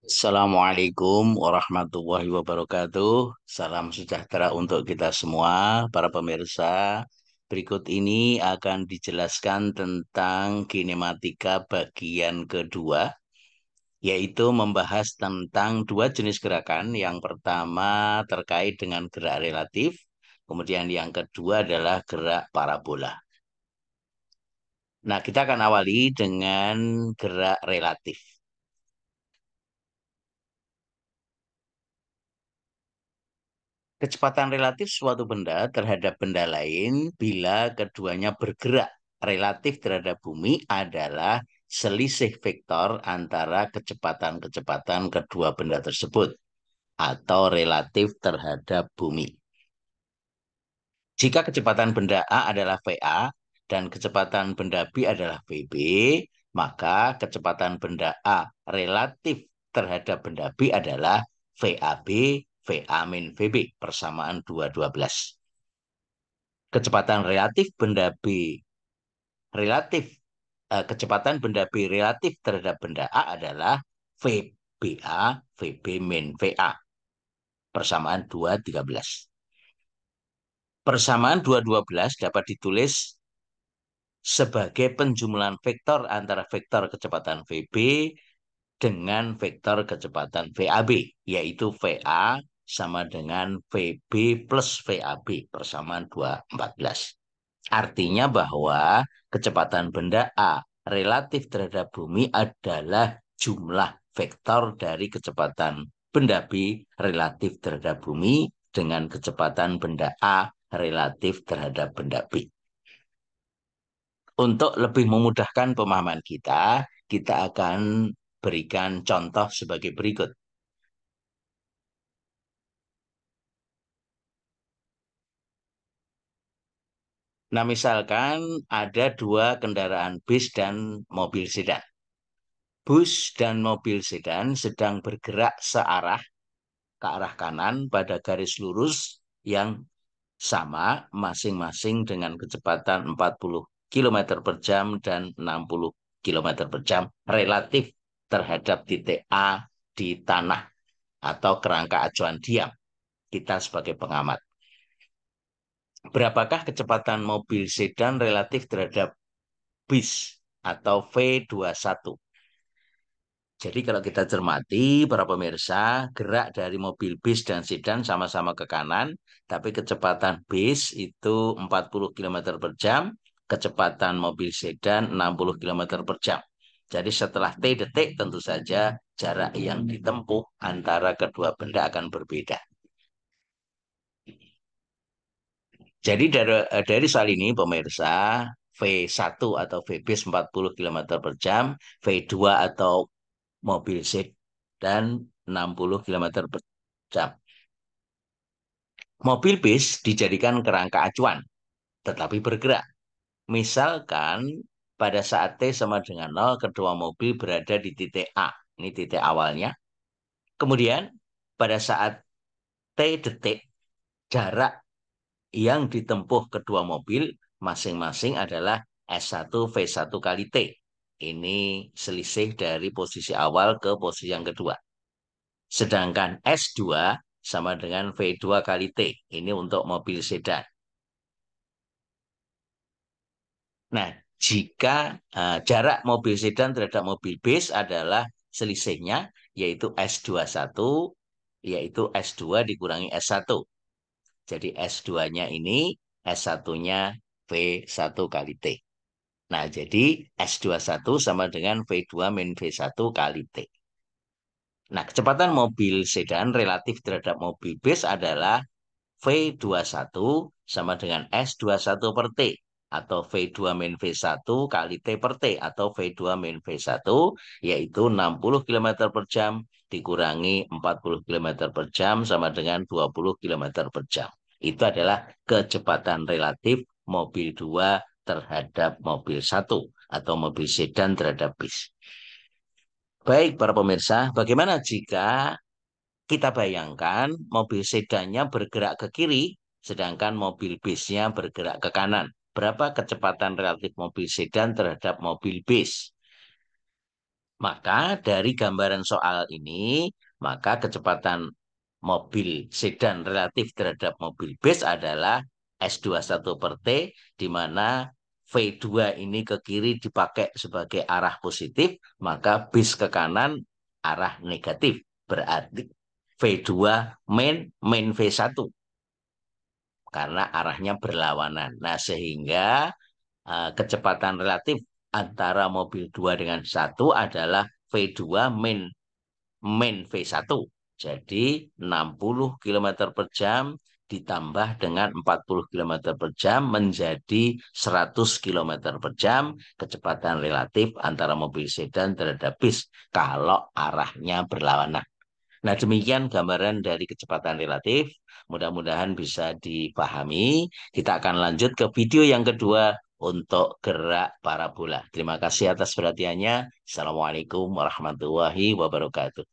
Assalamualaikum warahmatullahi wabarakatuh. Salam sejahtera untuk kita semua, para pemirsa. Berikut ini akan dijelaskan tentang kinematika bagian kedua, yaitu membahas tentang dua jenis gerakan. Yang pertama terkait dengan gerak relatif, kemudian yang kedua adalah gerak parabola. Nah, kita akan awali dengan gerak relatif. Kecepatan relatif suatu benda terhadap benda lain bila keduanya bergerak relatif terhadap bumi adalah selisih vektor antara kecepatan-kecepatan kedua benda tersebut atau relatif terhadap bumi. Jika kecepatan benda A adalah VA dan kecepatan benda B adalah VB, maka kecepatan benda A relatif terhadap benda B adalah VAB, VA min VB, persamaan 212. Kecepatan relatif benda B relatif kecepatan benda B relatif terhadap benda A adalah VBA, VB min VA, persamaan 213. Persamaan 212 dapat ditulis sebagai penjumlahan vektor antara vektor kecepatan VB dengan vektor kecepatan VAB, yaitu VA sama dengan VB plus VAB, persamaan 214. Artinya bahwa kecepatan benda A relatif terhadap bumi adalah jumlah vektor dari kecepatan benda B relatif terhadap bumi dengan kecepatan benda A relatif terhadap benda B. Untuk lebih memudahkan pemahaman kita akan berikan contoh sebagai berikut. Nah, misalkan ada dua kendaraan bis dan mobil sedan. Bus dan mobil sedan sedang bergerak searah ke arah kanan pada garis lurus yang sama masing-masing dengan kecepatan 40 km per jam dan 60 km per jam relatif terhadap titik A di tanah atau kerangka acuan diam kita sebagai pengamat. Berapakah kecepatan mobil sedan relatif terhadap bis atau V21? Jadi kalau kita cermati, para pemirsa, gerak dari mobil bis dan sedan sama-sama ke kanan, tapi kecepatan bis itu 40 km per jam, kecepatan mobil sedan 60 km per jam. Jadi setelah T detik, tentu saja jarak yang ditempuh antara kedua benda akan berbeda. Jadi dari soal ini, pemirsa, V1 atau V-bis 40 km per jam, V2 atau mobil sedan 60 km per jam. Mobil bis dijadikan kerangka acuan, tetapi bergerak. Misalkan pada saat T sama dengan 0, kedua mobil berada di titik A. Ini titik awalnya. Kemudian pada saat T detik, jarak yang ditempuh kedua mobil masing-masing adalah S1 V1 kali T. Ini selisih dari posisi awal ke posisi yang kedua. Sedangkan S2 sama dengan V2 kali T. Ini untuk mobil sedan. Nah, jika jarak mobil sedan terhadap mobil bis adalah selisihnya, yaitu S21, yaitu S2 dikurangi S1. Jadi S2-nya ini, S1-nya V1 kali T. Nah, jadi S21 sama dengan V2 min V1 kali T. Nah, kecepatan mobil sedan relatif terhadap mobil bis adalah V21 sama dengan S21 per T atau V2 min V1 kali T per T atau V2 min V1 yaitu 60 km per jam dikurangi 40 km per jam sama dengan 20 km per jam. Itu adalah kecepatan relatif mobil 2 terhadap mobil 1 atau mobil sedan terhadap bis. Baik, para pemirsa, bagaimana jika kita bayangkan mobil sedannya bergerak ke kiri, sedangkan mobil bisnya bergerak ke kanan. Berapa kecepatan relatif mobil sedan terhadap mobil bis? Maka dari gambaran soal ini, maka kecepatan mobil sedan relatif terhadap mobil bus adalah S21 per T, di mana V2 ini ke kiri dipakai sebagai arah positif, maka bis ke kanan arah negatif. Berarti V2 main V1 karena arahnya berlawanan. Nah, sehingga kecepatan relatif antara mobil 2 dengan satu adalah V2 main V1. Jadi 60 kilometer per jam ditambah dengan 40 kilometer per jam menjadi 100 kilometer per jam kecepatan relatif antara mobil sedan terhadap bis kalau arahnya berlawanan. Nah, demikian gambaran dari kecepatan relatif. Mudah-mudahan bisa dipahami. Kita akan lanjut ke video yang kedua untuk gerak parabola. Terima kasih atas perhatiannya. Assalamualaikum warahmatullahi wabarakatuh.